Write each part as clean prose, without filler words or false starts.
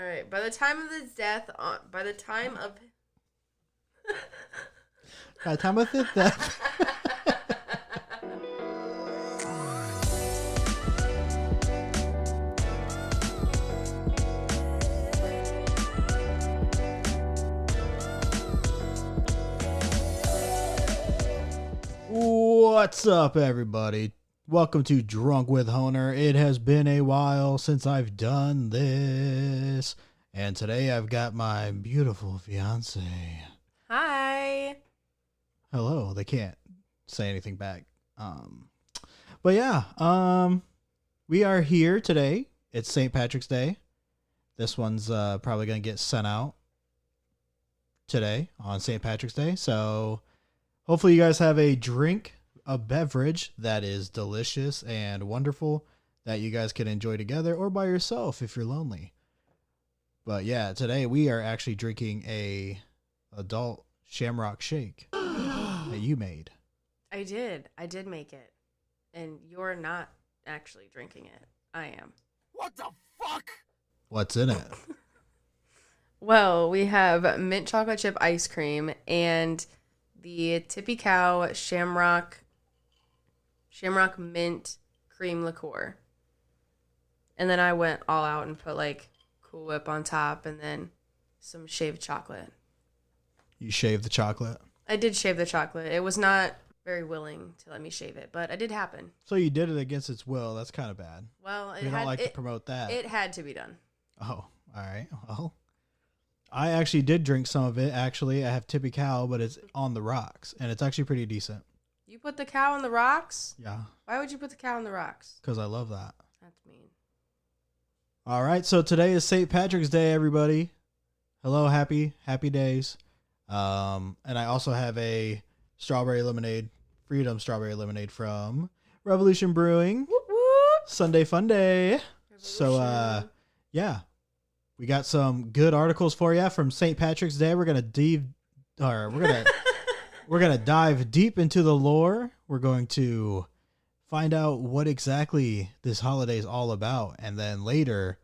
right. By the time of his death, by the time of By the time of his death. What's up, everybody? Welcome to Drunk with Honer. It has been a while since I've done this, and today I've got my beautiful fiance. Hi. Hello. They can't say anything back. But yeah, we are here today. It's St. Patrick's Day. This one's probably gonna get sent out today on St. Patrick's Day. So hopefully you guys have a beverage that is delicious and wonderful that you guys can enjoy together or by yourself if you're lonely. But yeah, today we are actually drinking a adult shamrock shake that you made. I did make it. And you're not actually drinking it. I am. What the fuck? What's in it? Well, we have mint chocolate chip ice cream and the Tippy Cow Shamrock mint cream liqueur. And then I went all out and put like Cool Whip on top and then some shaved chocolate. You shaved the chocolate? I did shave the chocolate. It was not very willing to let me shave it, but it did happen. So you did it against its will. That's kind of bad. Well, We don't like to promote that. It had to be done. Oh, all right. Well, I actually did drink some of it. Actually, I have Tippy Cow, but it's on the rocks, and it's actually pretty decent. You put the cow on the rocks? Yeah, Why would you put the cow on the rocks? because I love that. That's mean. All right, so today is St. Patrick's Day, everybody. Hello, happy days. And I also have a Freedom strawberry lemonade from Revolution Brewing. Whoop, whoop. Sunday fun day. So, Revolution. yeah, we got some good articles for you from St. Patrick's Day. We're gonna we're gonna dive deep into the lore. We're going to find out what exactly this holiday is all about, and then later,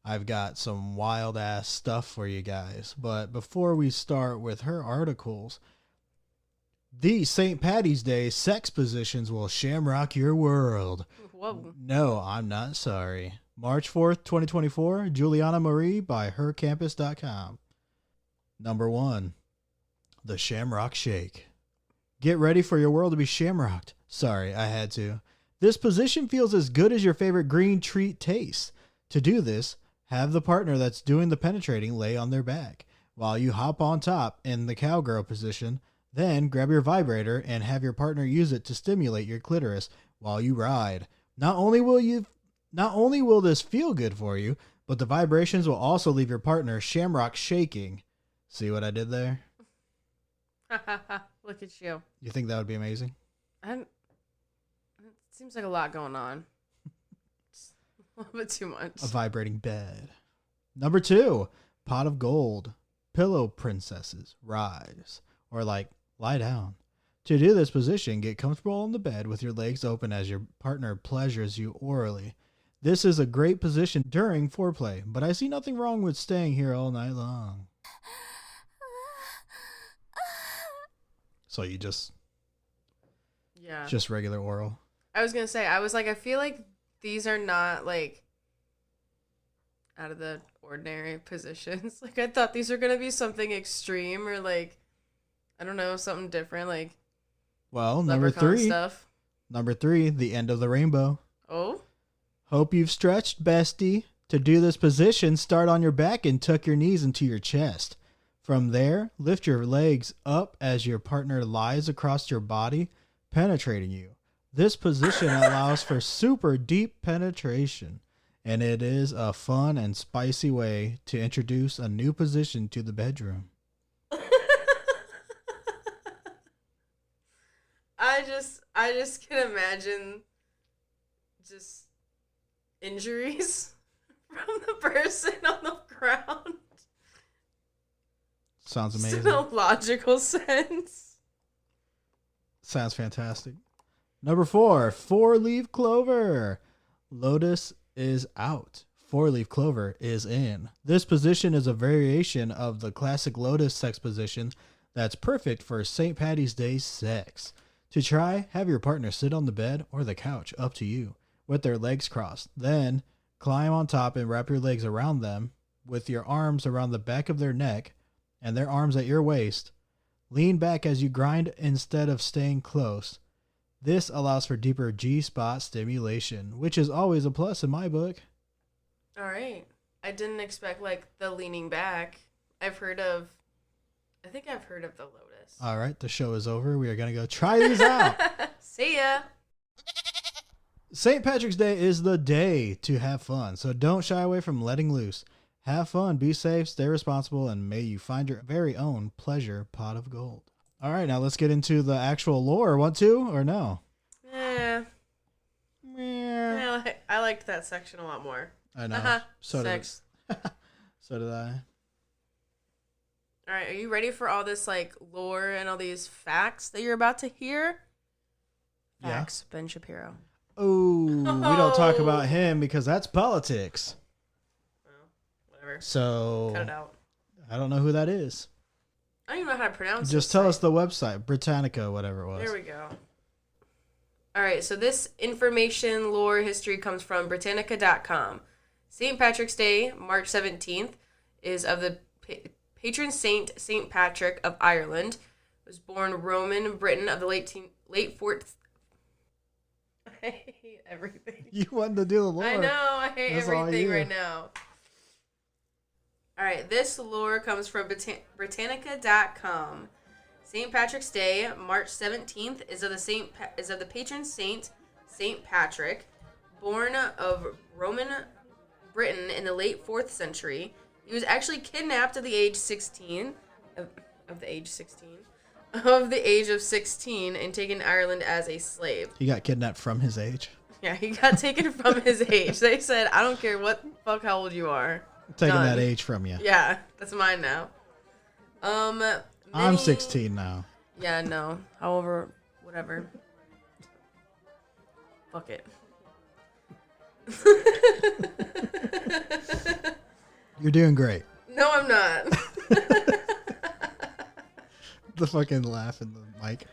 I've got some wild ass stuff for you guys. But before we start with her articles, these St. Patty's Day sex positions will shamrock your world. Whoa. No, I'm not sorry. March 4th, 2024, Juliana Marie by hercampus.com. Number 1, the Shamrock Shake. Get ready for your world to be shamrocked. Sorry, I had to. This position feels as good as your favorite green treat tastes. To do this, have the partner that's doing the penetrating lay on their back, while you hop on top in the cowgirl position. Then grab your vibrator and have your partner use it to stimulate your clitoris while you ride. Not only will this feel good for you, but the vibrations will also leave your partner shamrock shaking. See what I did there? Look at you. You think that would be amazing? It seems like a lot going on. It's a little bit too much. A vibrating bed. Number 2, pot of gold. Pillow princesses, rise. Or lie down. To do this position, get comfortable on the bed with your legs open as your partner pleasures you orally. This is a great position during foreplay, but I see nothing wrong with staying here all night long. So you just regular oral. I was going to say, I feel like these are not out of the ordinary positions. I thought these were going to be something extreme or I don't know, something different Well, number 3. stuff. Number 3, the end of the rainbow. Oh? Hope you've stretched, bestie. To do this position, start on your back and tuck your knees into your chest. From there, lift your legs up as your partner lies across your body, penetrating you. This position allows for super deep penetration, and it is a fun and spicy way to introduce a new position to the bedroom. I just can imagine just injuries from the person on the ground. Sounds amazing. In a logical sense. Sounds fantastic. Number 4, 4-leaf clover. Lotus is out. four-leaf clover is in. This position is a variation of the classic lotus sex position that's perfect for St. Patty's Day sex. To try, have your partner sit on the bed or the couch, up to you, with their legs crossed. Then, climb on top and wrap your legs around them with your arms around the back of their neck and their arms at your waist. Lean back as you grind instead of staying close. This allows for deeper G-spot stimulation, which is always a plus in my book. All right. I didn't expect, the leaning back. I think I've heard of the lotus. All right, the show is over. We are going to go try these out. See ya. St. Patrick's Day is the day to have fun, so don't shy away from letting loose. Have fun, be safe, stay responsible, and may you find your very own pleasure pot of gold. All right, now let's get into the actual lore. Want to or no? Yeah, I liked that section a lot more. I know. So did I. All right, are you ready for all this lore and all these facts that you're about to hear? Facts, yeah. Ben Shapiro. Oh, we don't talk about him because that's politics. Well, whatever. So cut it out. I don't know who that is. I don't even know how to pronounce it. Just tell us the website, Britannica, whatever it was. There we go. All right, so this information, lore, history comes from Britannica.com. St. Patrick's Day, March 17th, is of the patron saint, St. Patrick of Ireland. Was born Roman Britain of the late 4th. I hate everything. You wanted to do the lore. I know, I hate everything right now. All right, this lore comes from Britannica.com. St. Patrick's Day, March 17th, is of the patron saint, St. Patrick, born of Roman Britain in the late 4th century. He was actually kidnapped of the age of 16 and taken to Ireland as a slave. He got kidnapped from his age? Yeah, he got taken from his age. They said, I don't care what the fuck how old you are. Taking that age from you. Yeah, that's mine now. I'm 16 now. Yeah, no. However, whatever. Fuck it. You're doing great. No, I'm not. The fucking laugh in the mic.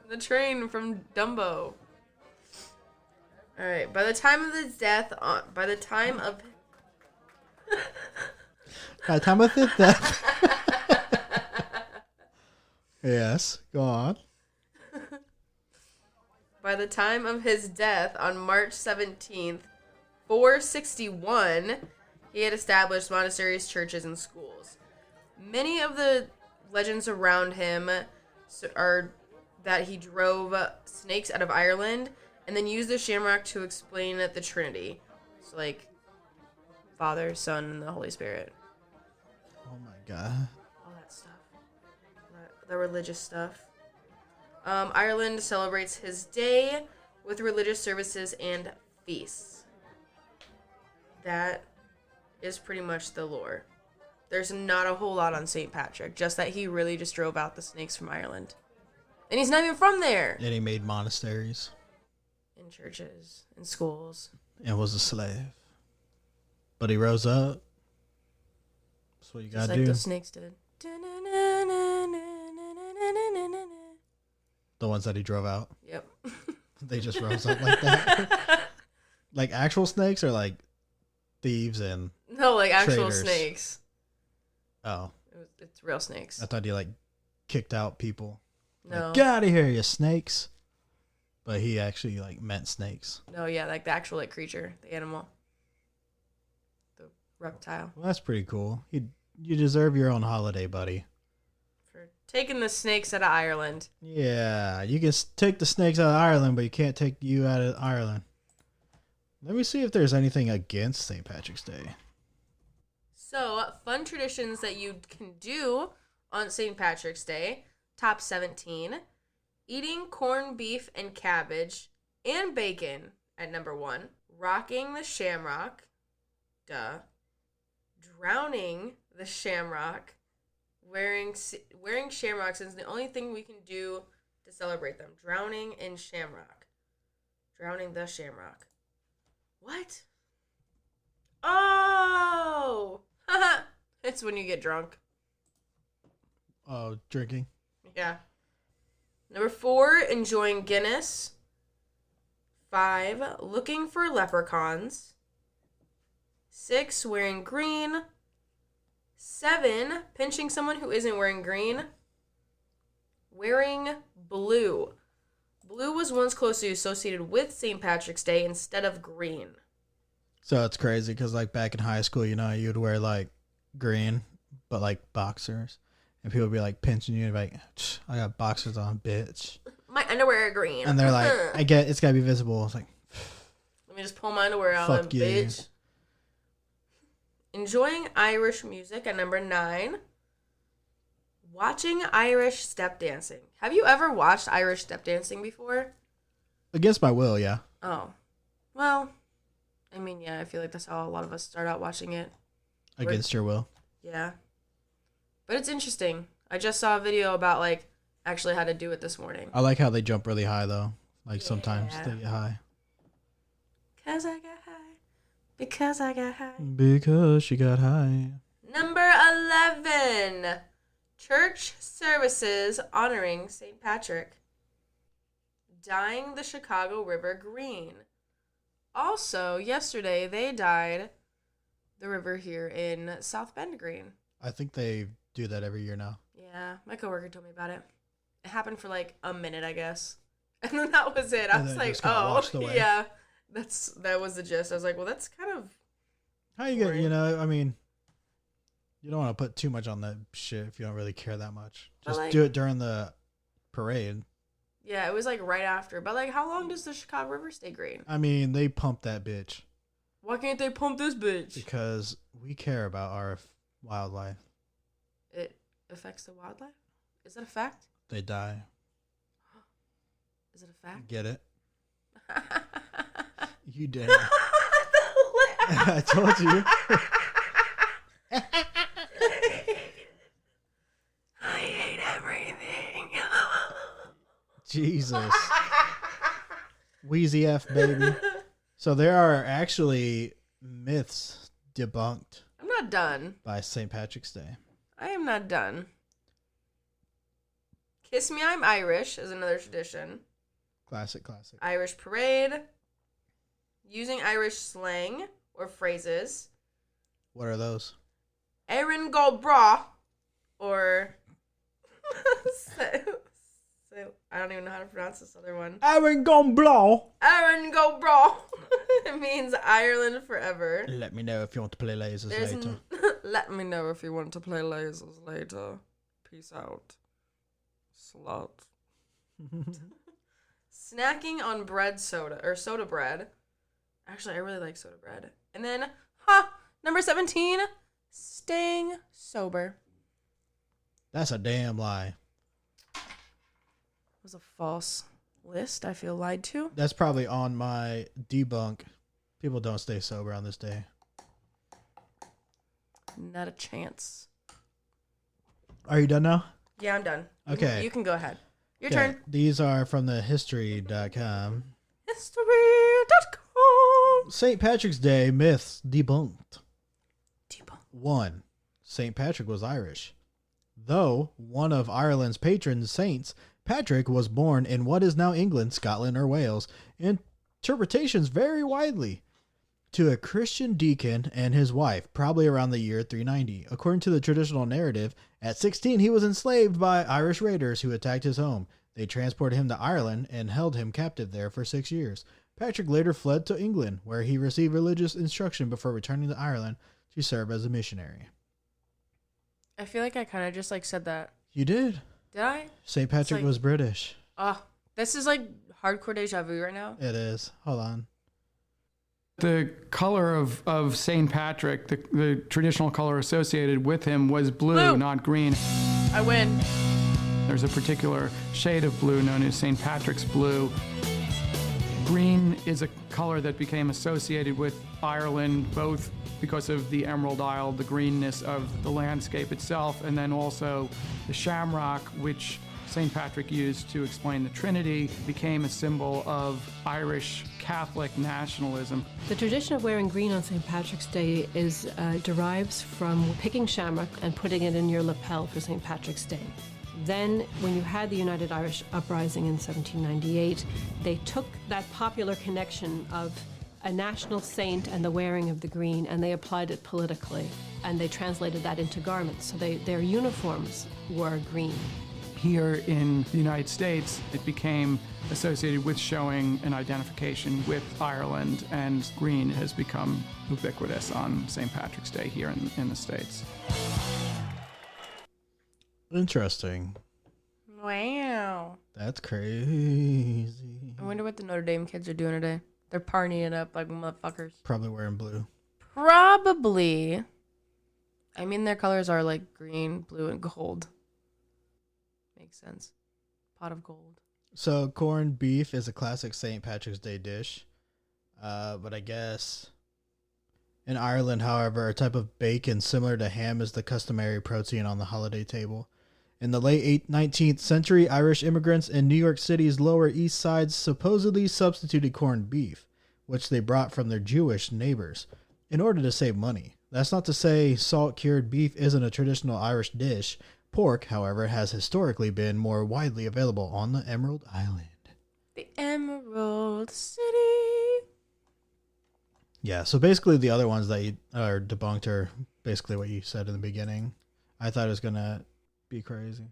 The train from Dumbo. All right. By the time of his death. Yes, go on. By the time of his death on March 17th, 461, he had established monasteries, churches, and schools. Many of the legends around him are that he drove snakes out of Ireland and then used the shamrock to explain the Trinity. So, Father, Son, and the Holy Spirit. Oh my God. All that stuff. The religious stuff. Ireland celebrates his day with religious services and feasts. That is pretty much the lore. There's not a whole lot on St. Patrick, just that he really just drove out the snakes from Ireland. And he's not even from there. And he made monasteries. And churches. And schools. And was a slave. But he rose up. That's what you gotta do. Just like the snakes did. The ones that he drove out? Yep. They just rose up like that? Like actual snakes or like thieves and No, like actual traders? snakes. Oh. It's real snakes. I thought he kicked out people. No. Get out of here, you snakes. But he actually meant snakes. No, yeah, the actual creature, the animal. The reptile. Well, that's pretty cool. You deserve your own holiday, buddy. For taking the snakes out of Ireland. Yeah, you can take the snakes out of Ireland, but you can't take you out of Ireland. Let me see if there's anything against St. Patrick's Day. So, fun traditions that you can do on St. Patrick's Day. Top 17. Eating corned beef and cabbage and bacon at number 1. Rocking the shamrock. Duh. Drowning the shamrock. Wearing shamrocks is the only thing we can do to celebrate them. Drowning in shamrock. Drowning the shamrock. What? Oh! It's when you get drunk. Oh, drinking. Yeah. Number 4, enjoying Guinness. 5, looking for leprechauns. 6, wearing green. 7, pinching someone who isn't wearing green. Wearing blue. Blue was once closely associated with St. Patrick's Day instead of green. So it's crazy because, like, back in high school, you know, you'd wear, like, green, but, like, boxers. And people would be, like, pinching you and be like, I got boxers on, bitch. My underwear are green. And they're like, I get it's got to be visible. It's like, let me just pull my underwear out, fuck then, you. bitch. Enjoying Irish music at number 9. Watching Irish step dancing. Have you ever watched Irish step dancing before? Against my will, yeah. Oh. Well, I mean, yeah, I feel like that's how a lot of us start out watching it. Against your will. Yeah. But it's interesting. I just saw a video about, like, actually how to do it this morning. I like how they jump really high, though. Like, sometimes they get high. Because I got high. Because I got high. Because she got high. Number 11. Church services honoring St. Patrick. Dyeing the Chicago River green. Also, yesterday they dyed the river here in South Bend green. I think they do that every year now. Yeah, my coworker told me about it. It happened for like a minute, I guess. And then that was it. I was like, oh, yeah. That was the gist. I was like, well, that's kind of how you get, you know, I mean, you don't want to put too much on that shit if you don't really care that much. Just like, do it during the parade. Yeah, it was like right after. But like, how long does the Chicago River stay green? I mean, they pump that bitch. Why can't they pump this bitch? Because we care about our wildlife. It affects the wildlife? Is that a fact? They die. Is it a fact? Get it? You did. I told you. I hate everything. Jesus. Wheezy F, baby. So there are actually myths debunked. I'm not done. By St. Patrick's Day. I am not done. Kiss Me, I'm Irish is another tradition. Classic. Irish parade. Using Irish slang or phrases. What are those? Erin go bra. Or... I don't even know how to pronounce this other one. Erin go blow. Erin go bra. It means Ireland forever. Let me know if you want to play lasers later. Let me know if you want to play lasers later. Peace out. Slut. Snacking on bread soda, or soda bread. Actually, I really like soda bread. And then, number 17, staying sober. That's a damn lie. It was a false list, I feel lied to. That's probably on my debunk. People don't stay sober on this day. Not a chance. Are you done now? Yeah, I'm done. Okay. You can go ahead. Your turn. These are from the history.com. History.com. St. Patrick's Day myths debunked. 1. St. Patrick was Irish. Though one of Ireland's patron saints, Patrick was born in what is now England, Scotland, or Wales. Interpretations vary widely. To a Christian deacon and his wife, probably around the year 390. According to the traditional narrative, at 16 he was enslaved by Irish raiders who attacked his home. They transported him to Ireland and held him captive there for 6 years. Patrick later fled to England, where he received religious instruction before returning to Ireland to serve as a missionary. I feel like I kind of just like said that. You did. Did I? St. Patrick was British. This is like hardcore deja vu right now. It is. Hold on. The color of St. Patrick, the traditional color associated with him was blue, not green. I win. There's a particular shade of blue known as St. Patrick's blue. Green is a color that became associated with Ireland, both because of the Emerald Isle, the greenness of the landscape itself, and then also the shamrock, which St. Patrick used to explain the Trinity became a symbol of Irish Catholic nationalism. The tradition of wearing green on St. Patrick's Day derives from picking shamrock and putting it in your lapel for St. Patrick's Day. Then, when you had the United Irish Uprising in 1798, they took that popular connection of a national saint and the wearing of the green, and they applied it politically, and they translated that into garments. So their uniforms were green. Here in the United States, it became associated with showing an identification with Ireland, and green has become ubiquitous on St. Patrick's Day here in the States. Interesting. Wow. That's crazy. I wonder what the Notre Dame kids are doing today. They're partying up like motherfuckers. Probably wearing blue. Probably. I mean, their colors are like green, blue, and gold. Makes sense. Pot of gold. So corned beef is a classic St. Patrick's Day dish. But I guess in Ireland, however, a type of bacon similar to ham is the customary protein on the holiday table. In the late 19th century, Irish immigrants in New York City's Lower East Side supposedly substituted corned beef, which they brought from their Jewish neighbors, in order to save money. That's not to say salt-cured beef isn't a traditional Irish dish. Pork, however, has historically been more widely available on the Emerald Island. The Emerald City. Yeah, so basically the other ones that you are debunked are basically what you said in the beginning. I thought it was going to be crazy.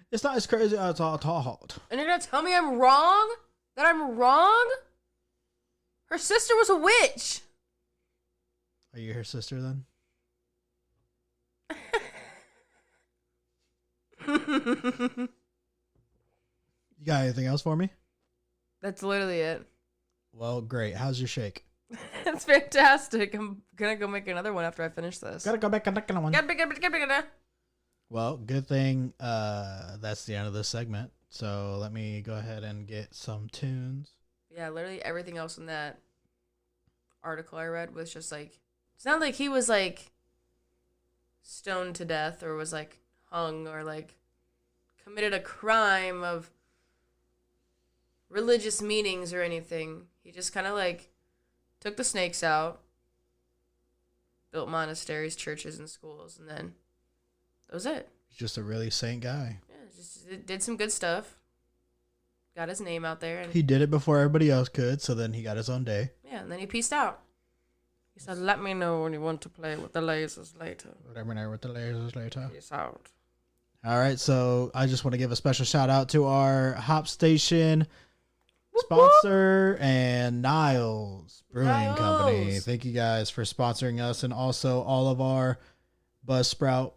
It's not as crazy as I thought. And you're going to tell me I'm wrong? That I'm wrong? Her sister was a witch. Are you her sister then? You got anything else for me? That's literally it. Well, great. How's your shake? That's fantastic. I'm gonna go make another one after I finish this. Gotta go back and make another one. Gotta. Well, good thing that's the end of this segment. So let me go ahead and get some tunes. Yeah, literally everything else in that article I read was just like, it's not like he was like stoned to death or was like hung or like committed a crime of religious meanings or anything. He just kind of like took the snakes out, built monasteries, churches, and schools, and then that was it. He's just a really saint guy. Yeah, just did some good stuff. Got his name out there. And He did it before everybody else could, so then he got his own day. yeah, and then he peaced out. He said, "Let me know when you want to play with the lasers later." Let me know with the lasers later. Peace out. All right, so I just want to give a special shout out to our Hop Station sponsor and Niles Brewing Company. Niles. Thank you guys for sponsoring us, and also all of our Buzzsprout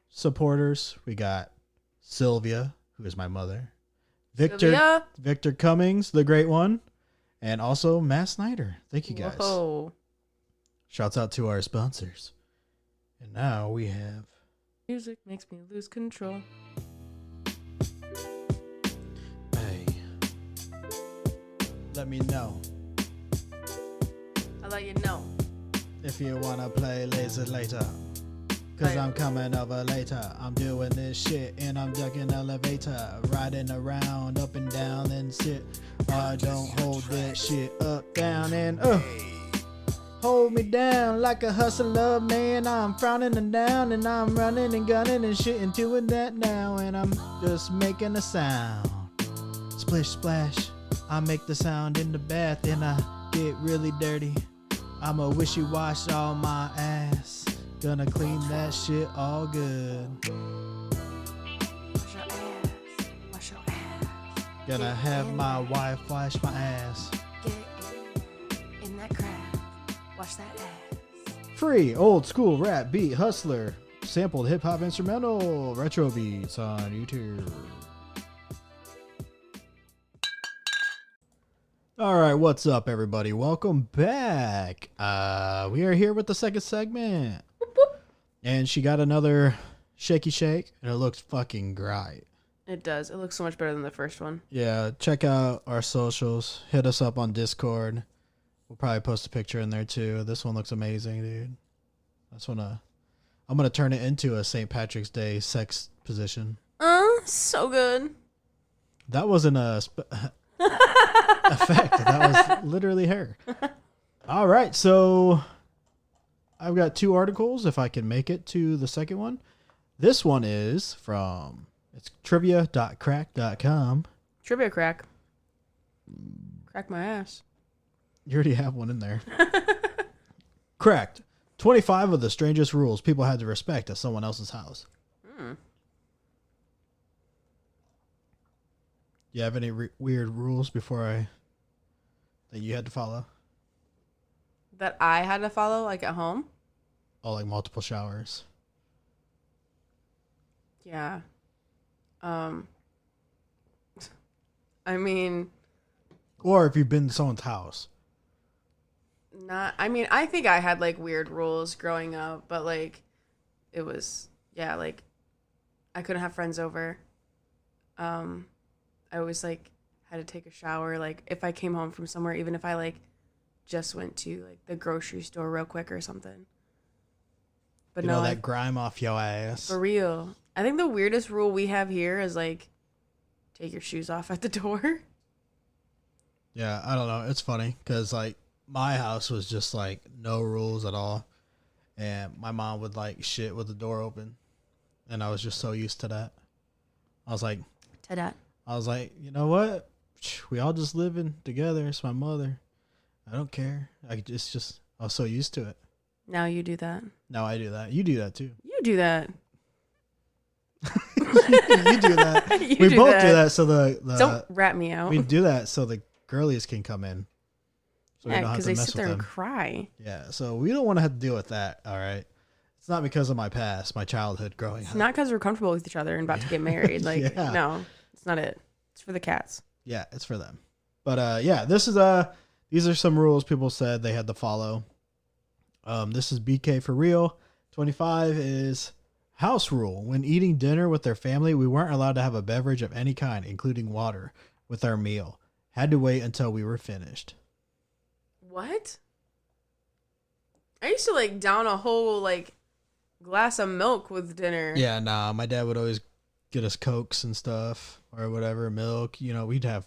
supporters. We got Sylvia, who is my mother, Sylvia. Victor Cummings, the great one, and also Matt Snyder. Thank you guys. Whoa. Shouts out to our sponsors. And now we have Music makes me lose control. Hey, let me know I'll let you know. if you wanna play laser later. Cause I'm coming over later. I'm doing this shit and I'm ducking elevator. Riding around up and down and shit. I don't hold that shit up, down, and hold me down like a hustler, man. I'm frowning and down and I'm running and gunning and shit and doing that now. And I'm just making a sound. Splish splash. I make the sound in the bath and I get really dirty. I'ma wish you washed all my ass. Gonna clean that shit all good. Wash your ass. Wash your ass. Gonna have my wife wash my ass. Get in that crowd. Wash that ass. Free old school rap beat hustler. Sampled hip hop instrumental retro beats on YouTube. All right, what's up, everybody? Welcome back. We are here with the second segment. And she got another shaky shake, and it looks fucking great. It does. It looks so much better than the first one. Yeah, check out our socials. Hit us up on Discord. We'll probably post a picture in there too. This one looks amazing, dude. I'm gonna turn it into a St. Patrick's Day sex position. So good. That wasn't a effect. That was literally her. All right, so I've got 2 articles if I can make it to the second one. This one is from it's trivia.crack.com. Trivia crack. Crack my ass. You already have one in there. Correct. 25 of the strangest rules people had to respect at someone else's house. You have any weird rules that you had to follow? That I had to follow, like at home? Oh, like multiple showers. Yeah. I mean, Or if you've been to someone's house. I think I had like weird rules growing up, but like it was, yeah, like I couldn't have friends over. I always like had to take a shower, like if I came home from somewhere, even if I like just went to like the grocery store real quick or something. But You no, know that like, grime off your ass. for real. I think the weirdest rule we have here is like take your shoes off at the door. Yeah, I don't know. It's funny because like my house was just like no rules at all, and my mom would like shit with the door open, and I was just so used to that. I was like, you know what? We all just living together. It's my mother. I don't care. I was so used to it. Now you do that. Now I do that. You do that too. You do that. You do that. You We do both that. do that. So the Don't rat me out. we do that so the girlies can come in. So we Yeah, don't have because to they mess sit with there and them. cry. Yeah, so we don't want to have to deal with that. All right, it's not because of my past, my childhood growing It's up. not because we're comfortable with each other and about to get married. Like, Yeah. no, it's not it. It's for the cats. Yeah, it's for them. But yeah, these are some rules people said they had to follow. This is BK for real. 25 is house rule. When eating dinner with their family, we weren't allowed to have a beverage of any kind, including water, with our meal. Had to wait until we were finished. What? I used to like down a whole like glass of milk with dinner. Yeah, nah, my dad would always get us Cokes and stuff or whatever, milk. You know, we'd have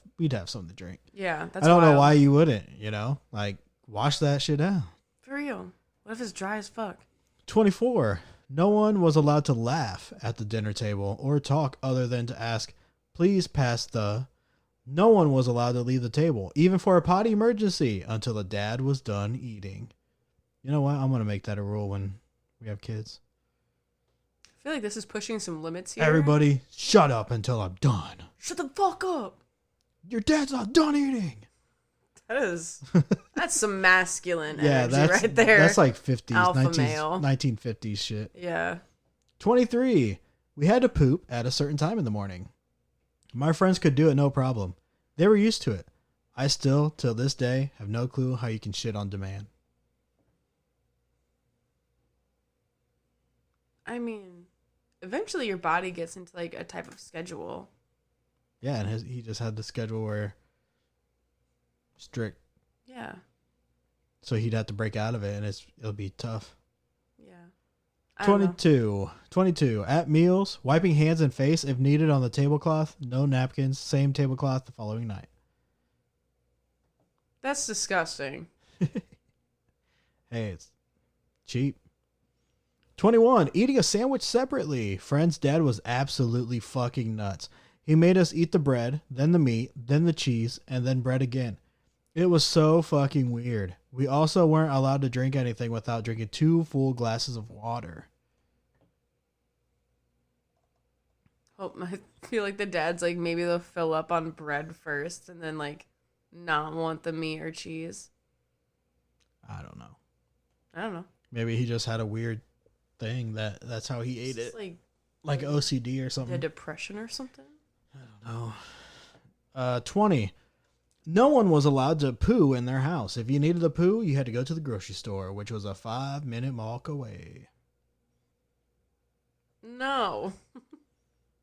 something to drink. Yeah, that's I don't know wild. why you wouldn't, you know? Like, wash that shit out. For real. What if it's dry as fuck? 24. No one was allowed to laugh at the dinner table or talk other than to ask, please pass the... No one was allowed to leave the table, even for a potty emergency, until the dad was done eating. You know what? I'm going to make that a rule when we have kids. I feel like this is pushing some limits here. Everybody, shut up until I'm done. Shut the fuck up. Your dad's not done eating. That's some masculine Yeah, energy that's right there. That's like 50s, Alpha 19, male. 1950s shit. Yeah. 23. We had to poop at a certain time in the morning. My friends could do it no problem. They were used to it. I still, till this day, have no clue how you can shit on demand. I mean, eventually your body gets into like a type of schedule. Yeah, and he just had the schedule where strict. Yeah. So he'd have to break out of it, and it'll be tough. Yeah. I don't know. 22. At meals, wiping hands and face if needed on the tablecloth. No napkins. Same tablecloth the following night. That's disgusting. Hey, it's cheap. 21. Eating a sandwich separately. Friend's dad was absolutely fucking nuts. He made us eat the bread, then the meat, then the cheese, and then bread again. It was so fucking weird. We also weren't allowed to drink anything without drinking 2 full glasses of water. I feel like the dad's like maybe they'll fill up on bread first and then like not want the meat or cheese. I don't know. I don't know. Maybe he just had a weird thing that's how he ate It's it. like Like OCD or a something. depression or something. I don't know. 20. No one was allowed to poo in their house. If you needed a poo, you had to go to the grocery store, which was a 5-minute walk away. No.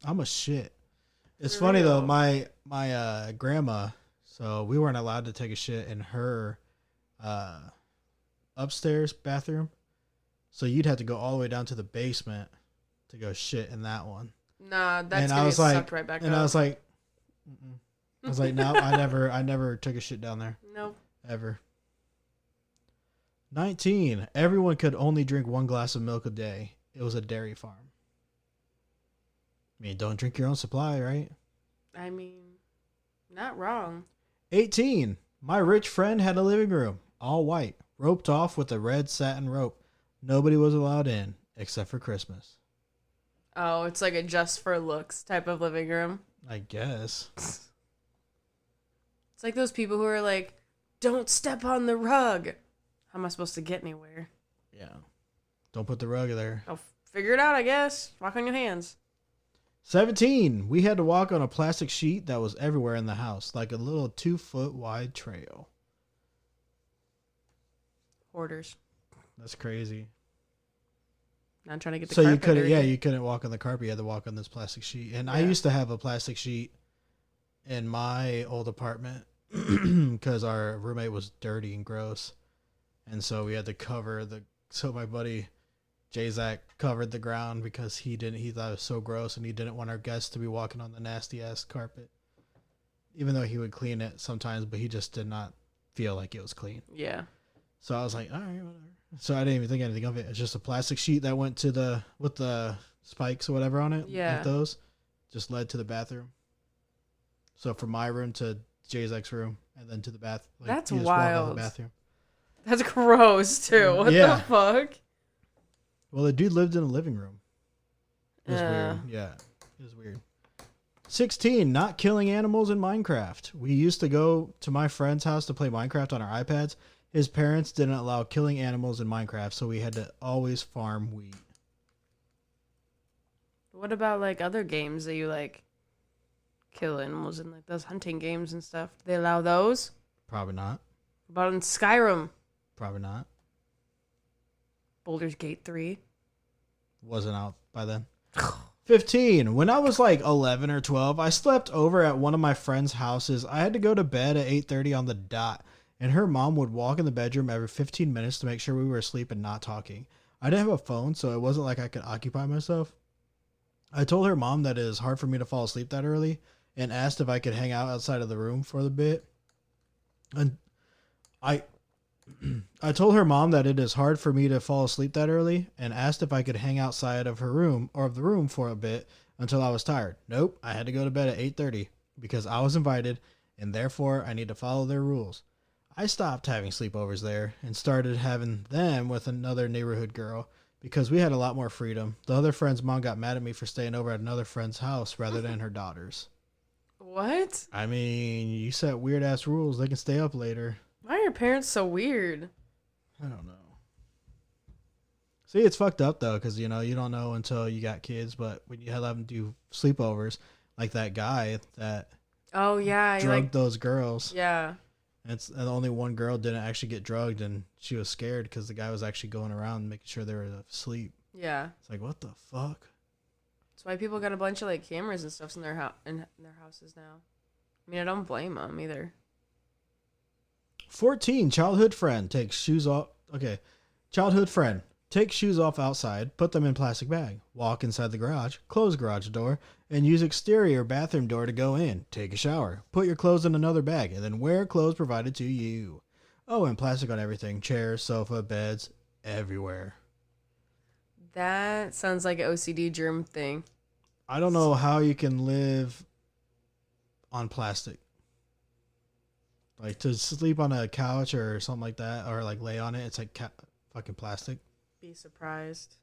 I'm a shit. It's For funny though, real. my grandma, so we weren't allowed to take a shit in her upstairs bathroom. So you'd have to go all the way down to the basement to go shit in that one. Nah, that's And gonna I get was like, sucked right back and up. I was like, mm-mm. I was like, no, I never took a shit down there. Nope. Ever. 19. Everyone could only drink 1 glass of milk a day. It was a dairy farm. I mean, don't drink your own supply, right? I mean, not wrong. 18. My rich friend had a living room, all white, roped off with a red satin rope. Nobody was allowed in, except for Christmas. Oh, it's like a just for looks type of living room. I guess. It's like those people who are like, don't step on the rug. How am I supposed to get anywhere? Yeah. Don't put the rug there. I'll figure it out, I guess. Walk on your hands. 17. We had to walk on a plastic sheet that was everywhere in the house, like a little 2-foot wide trail. Hoarders. That's crazy. Not trying to get the So you carpet couldn't, dirty. yeah, you couldn't walk on the carpet. You had to walk on this plastic sheet. And I Yeah. used to have a plastic sheet in my old apartment because our roommate was dirty and gross, and so we had to cover the. So my buddy J-Zac covered the ground because he thought it was so gross, and he didn't want our guests to be walking on the nasty ass carpet. Even though he would clean it sometimes, but he just did not feel like it was clean. Yeah. So I was like, all right, whatever. So I didn't even think anything of it. It's just a plastic sheet that went to with the spikes or whatever on it. Yeah. With those, just led to the bathroom. So from my room to J-Zac's room, and then to the bath. Like, That's you just walk out wild. the bathroom. That's gross, too. What Yeah. the fuck? Well, the dude lived in a living room. It was Yeah. weird. Yeah, it was weird. 16. Not killing animals in Minecraft. We used to go to my friend's house to play Minecraft on our iPads. His parents didn't allow killing animals in Minecraft, so we had to always farm wheat. What about, like, other games that you, like, kill animals in, like, those hunting games and stuff? Do they allow those? Probably not. What about in Skyrim? Probably not. Baldur's Gate 3? Wasn't out by then. 15. When I was like 11 or 12, I slept over at one of my friend's houses. I had to go to bed at 8:30 on the dot, and her mom would walk in the bedroom every 15 minutes to make sure we were asleep and not talking. I didn't have a phone, so it wasn't like I could occupy myself. I told her mom that it is hard for me to fall asleep that early and asked if I could hang out outside of the room for the bit. And I told her mom that it is hard for me to fall asleep that early and asked if I could hang outside of her room or of the room for a bit until I was tired. Nope, I had to go to bed at 8:30 because I was invited and therefore I need to follow their rules. I stopped having sleepovers there and started having them with another neighborhood girl because we had a lot more freedom. The other friend's mom got mad at me for staying over at another friend's house rather than her daughter's. What? I mean, you set weird ass rules. They can stay up later. Why are your parents so weird? I don't know. See, it's fucked up though, because you don't know until you got kids. But when you have them do sleepovers, like that guy that Oh, yeah. drugged those girls, Yeah. and only one girl didn't actually get drugged, and she was scared because the guy was actually going around making sure they were asleep. Yeah. It's like, what the fuck? That's why people got a bunch of, like, cameras and stuff in their in their houses now. I mean, I don't blame them either. 14. Childhood friend takes shoes off. Okay. Childhood friend. Take shoes off outside, put them in plastic bag, walk inside the garage, close garage door, and use exterior bathroom door to go in. Take a shower, put your clothes in another bag, and then wear clothes provided to you. Oh, and plastic on everything. Chairs, sofa, beds, everywhere. That sounds like an OCD germ thing. I don't know how you can live on plastic. Like, to sleep on a couch or something like that, or like lay on it, it's like fucking plastic. Be surprised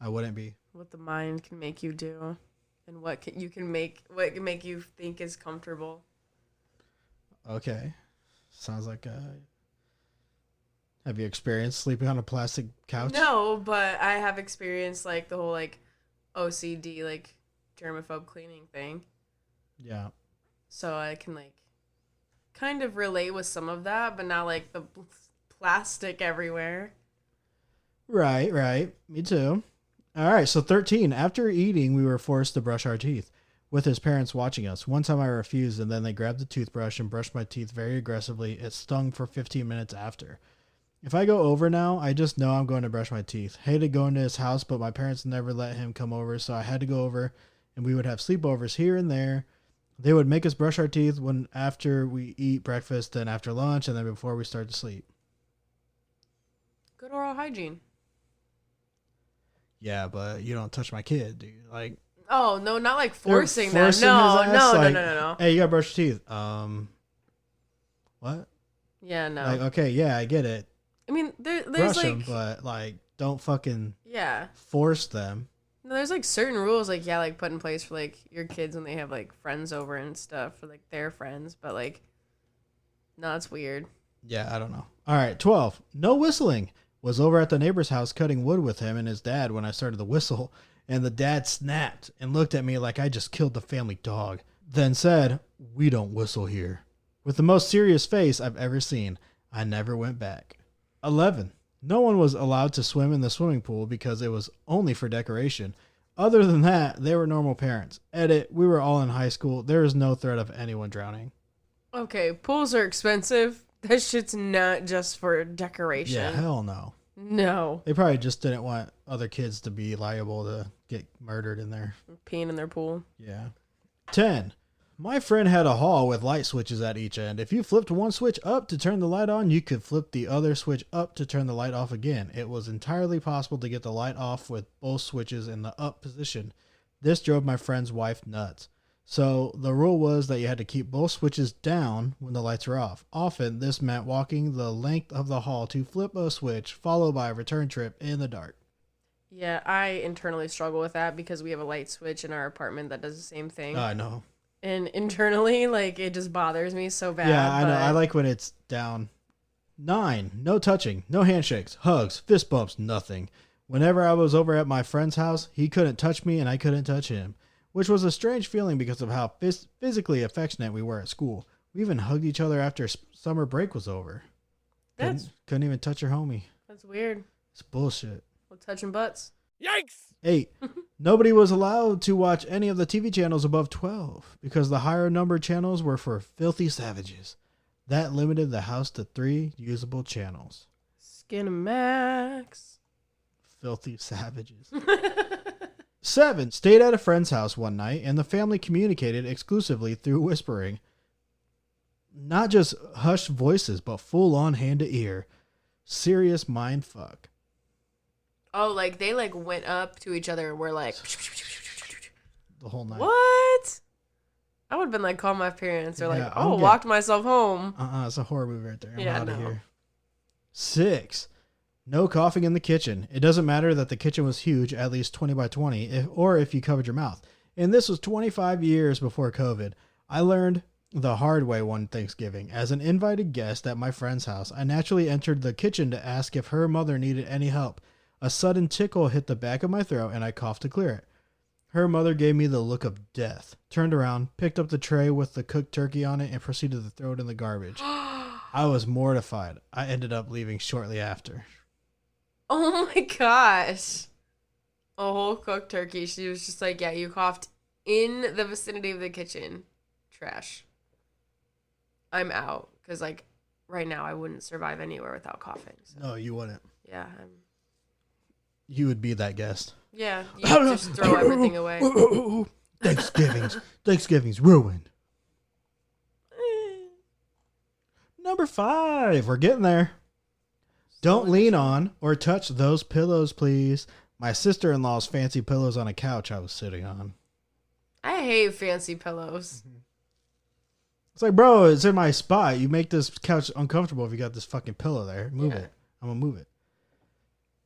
I wouldn't be. what the mind can make you do, and what can make you think is comfortable. Okay. Sounds like have you experienced sleeping on a plastic couch? No, but I have experienced like the whole like OCD like germaphobe cleaning thing, Yeah. so I can like kind of relate with some of that, but not like the plastic everywhere. Right. Me too. All right, so 13. After eating, we were forced to brush our teeth with his parents watching us. One time I refused, and then they grabbed the toothbrush and brushed my teeth very aggressively. It stung for 15 minutes after. If I go over now, I just know I'm going to brush my teeth. Hated going to his house, but my parents never let him come over, so I had to go over and we would have sleepovers here and there. They would make us brush our teeth after we eat breakfast, then after lunch, and then before we start to sleep. Good oral hygiene. Yeah, but you don't touch my kid, dude. Like, oh no, not like forcing they're them. forcing No, his ass, like, no. hey, you gotta brush your teeth. What? Yeah, no. Like, okay, yeah, I get it. I mean, there's Brush like, them, but like, don't fucking yeah. force them. No, there's like certain rules, like like put in place for like your kids when they have like friends over and stuff for like their friends, but like, no, it's weird. Yeah, I don't know. All right, 12. No whistling. Was over at the neighbor's house cutting wood with him and his dad when I started to whistle, and the dad snapped and looked at me like I just killed the family dog, then said, "We don't whistle here," with the most serious face I've ever seen. I never went back. 11. No one was allowed to swim in the swimming pool because it was only for decoration. Other than that, they were normal parents. Edit, we were all in high school. There is no threat of anyone drowning. Okay, pools are expensive. That shit's not just for decoration. Yeah, hell no. No. They probably just didn't want other kids to be liable to get murdered in there. Peeing in their pool. Yeah. 10. My friend had a hall with light switches at each end. If you flipped one switch up to turn the light on, you could flip the other switch up to turn the light off again. It was entirely possible to get the light off with both switches in the up position. This drove my friend's wife nuts. So the rule was that you had to keep both switches down when the lights were off. Often this meant walking the length of the hall to flip a switch, followed by a return trip in the dark. Yeah, I internally struggle with that because we have a light switch in our apartment that does the same thing. I know. And internally, like, it just bothers me so bad. Yeah, I know. I like when it's down. 9. No touching, no handshakes, hugs, fist bumps, nothing. Whenever I was over at my friend's house, he couldn't touch me and I couldn't touch him, which was a strange feeling because of how physically affectionate we were at school. We even hugged each other after summer break was over. Couldn't even touch your homie. That's weird. It's bullshit. Well, touching butts. Yikes! 8. Nobody was allowed to watch any of the TV channels above 12 because the higher numbered channels were for filthy savages. That limited the house to 3 usable channels. Skinamax. Filthy savages. 7. Stayed at a friend's house one night and the family communicated exclusively through whispering. Not just hushed voices, but full on hand to ear. Serious mind fuck. Oh, like they like went up to each other and were like The whole night. what? I would have been like, call my parents or like, Yeah, oh, walked myself home. It's a horror movie right there. I'm Yeah, out of no. here. 6. No coughing in the kitchen. It doesn't matter that the kitchen was huge, at least 20 by 20, or if you covered your mouth. And this was 25 years before COVID. I learned the hard way one Thanksgiving. As an invited guest at my friend's house, I naturally entered the kitchen to ask if her mother needed any help. A sudden tickle hit the back of my throat and I coughed to clear it. Her mother gave me the look of death, turned around, picked up the tray with the cooked turkey on it, and proceeded to throw it in the garbage. I was mortified. I ended up leaving shortly after. Oh my gosh. A whole cooked turkey. She was just like, yeah, you coughed in the vicinity of the kitchen. Trash. I'm out. Because, like, right now I wouldn't survive anywhere without coughing. So. No, you wouldn't. Yeah. You would be that guest. Yeah. You just throw everything away. Thanksgiving's ruined. Number 5. We're getting there. Don't lean on or touch those pillows, please. My sister-in-law's fancy pillows on a couch I was sitting on. I hate fancy pillows. It's like, bro, it's in my spot. You make this couch uncomfortable if you got this fucking pillow there. Move it. I'm going to move it.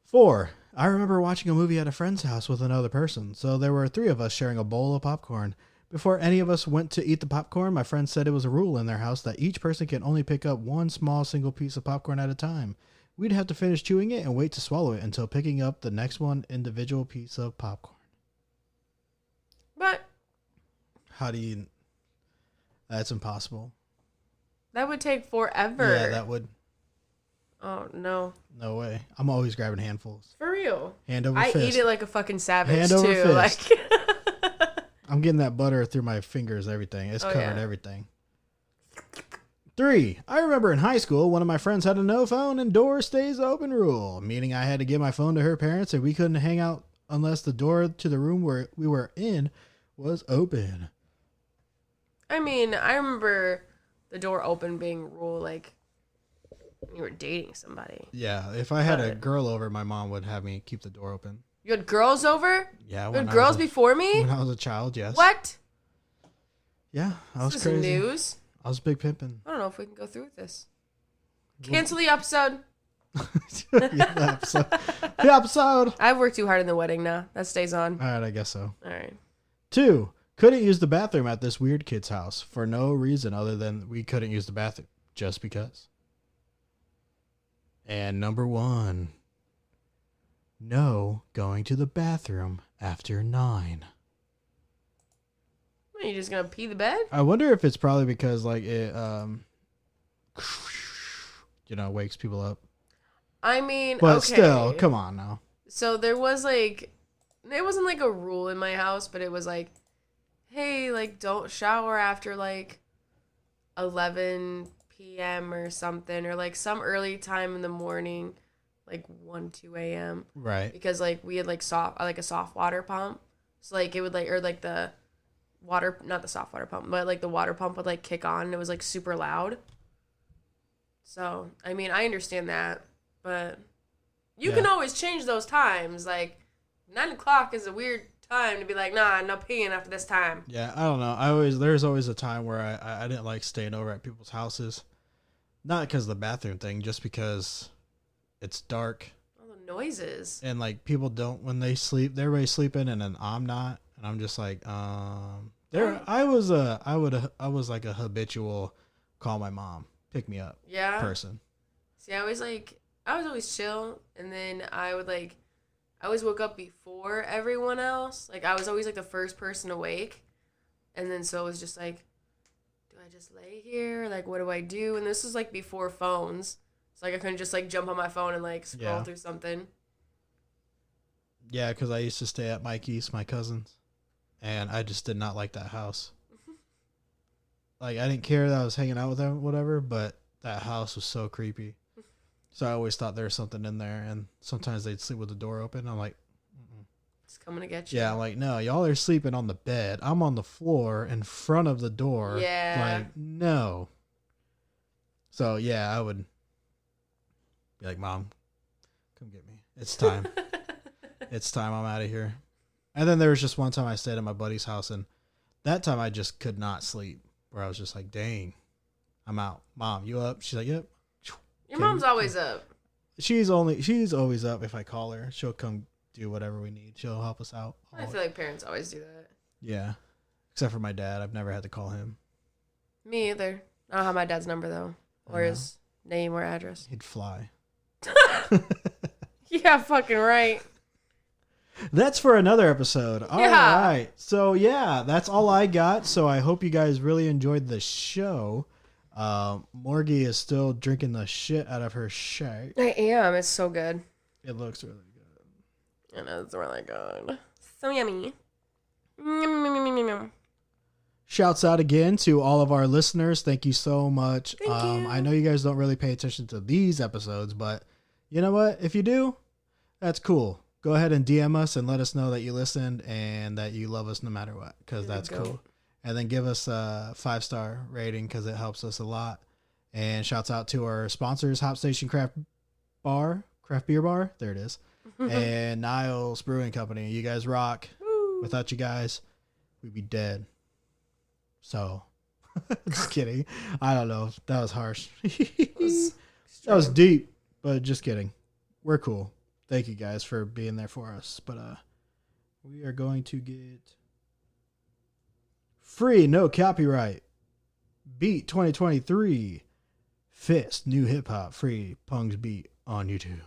4. I remember watching a movie at a friend's house with another person. So there were 3 of us sharing a bowl of popcorn. Before any of us went to eat the popcorn, my friend said it was a rule in their house that each person can only pick up one small single piece of popcorn at a time. We'd have to finish chewing it and wait to swallow it until picking up the next one individual piece of popcorn. But How do you... That's impossible. that would take forever. Yeah, that would... Oh, no. No way. I'm always grabbing handfuls. For real. Hand over I fist. eat it like a fucking savage, Hand over too. fist. Like, I'm getting that butter through my fingers, everything. It's covered yeah. everything. 3. I remember in high school, one of my friends had a no phone and door stays open rule, meaning I had to give my phone to her parents and we couldn't hang out unless the door to the room where we were in was open. I mean, I remember the door open being rule like when you were dating somebody. Yeah, if I had a girl over, my mom would have me keep the door open. You had girls over? Yeah. You had girls before me? When I was a child, yes. What? Yeah, I was This crazy. is news. I was big pimping. I don't know if we can go through with this. Cancel the episode. The episode. I've worked too hard in the wedding now. That stays on. All right, I guess so. All right. 2, couldn't use the bathroom at this weird kid's house for no reason other than we couldn't use the bathroom just because. And number 1, no going to the bathroom after 9. Are you just gonna pee the bed? I wonder if it's probably because like it wakes people up. I mean, But okay. still, come on now. So there was like, it wasn't like a rule in my house, but it was like, hey, like don't shower after like 11 p.m. or something, or like some early time in the morning, like 1-2 a.m. Right. Because like we had like a soft water pump, so like it would like, or like the water, not the soft water pump, but like the water pump would like kick on and it was like super loud. So I mean, I understand that, but you can always change those times. Like 9 o'clock is a weird time to be like, nah, no peeing after this time. Yeah, I don't know. There's always a time where I didn't like staying over at people's houses, not because of the bathroom thing, just because it's dark. All the noises. And like people don't, when they sleep, everybody's sleeping and then I'm not, and I'm just like, I was like a habitual call my mom, pick me up person. See, I was always chill, and then I always woke up before everyone else. Like I was always like the first person awake, and then so it was just like, do I just lay here? Like what do I do? And this was like before phones. So like I couldn't just like jump on my phone and like scroll through something. Yeah, because I used to stay at Mikey's, my cousin's, and I just did not like that house. Like I didn't care that I was hanging out with them, whatever, but that house was so creepy. So I always thought there was something in there, and sometimes they'd sleep with the door open. I'm like, it's coming to get you. Yeah, I'm like, no, y'all are sleeping on the bed. I'm on the floor in front of the door. Yeah. Like, no. So, yeah, I would be like, Mom, come get me. It's time. It's time. I'm out of here. And then there was just one time I stayed at my buddy's house, and that time I just could not sleep, where I was just like, dang, I'm out. Mom, you up? She's like, yep. Your mom's always up. She's always up. If I call her, she'll come do whatever we need. She'll help us out. I feel like parents always do that. Yeah. Except for my dad. I've never had to call him. Me either. I don't have my dad's number though. Or his name or address. He'd fly. Yeah, fucking right. That's for another episode. All right. So, yeah, that's all I got. So I hope you guys really enjoyed the show. Morgie is still drinking the shit out of her shake. I am. It's so good. It looks really good. I know, it's really good. So yummy. Shouts out again to all of our listeners. Thank you so much. Thank you. I know you guys don't really pay attention to these episodes, but you know what? If you do, that's cool. Go ahead and DM us and let us know that you listened and that you love us no matter what, because that's cool. And then give us a 5-star rating because it helps us a lot. And shouts out to our sponsors, Hop Station Craft Beer Bar. There it is. And Niles Brewing Company. You guys rock. Woo. Without you guys, we'd be dead. So, just kidding. I don't know. That was harsh. That was deep, but just kidding. We're cool. Thank you guys for being there for us. But we are going to get free, no copyright, Beat 2023, Fist, new hip hop, free Punks Beat on YouTube.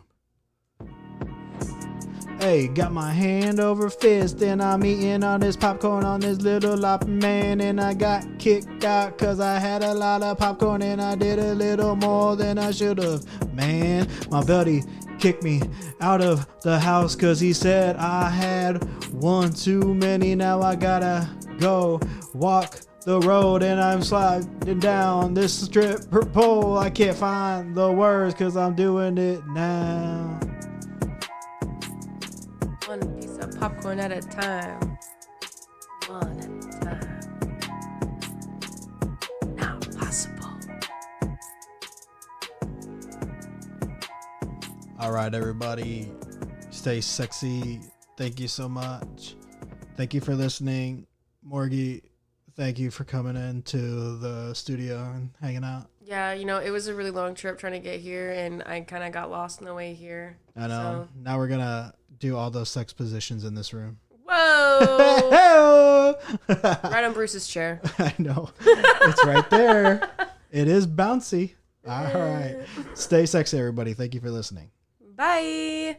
Hey, got my hand over fist and I'm eating all this popcorn on this little lop man, and I got kicked out cause I had a lot of popcorn and I did a little more than I should have. Man, my buddy kicked me out of the house cause he said I had one too many. Now I gotta go walk the road and I'm sliding down this stripper pole. I can't find the words cause I'm doing it now. One piece of popcorn at a time. One at a time. Now possible. All right, everybody. Stay sexy. Thank you so much. Thank you for listening. Morgie, thank you for coming into the studio and hanging out. Yeah, it was a really long trip trying to get here, and I kind of got lost on the way here. I know. So. Now we're going to do all those sex positions in this room. Whoa! Right on Bruce's chair. I know. It's right there. It is bouncy. All right. Stay sexy, everybody. Thank you for listening. Bye.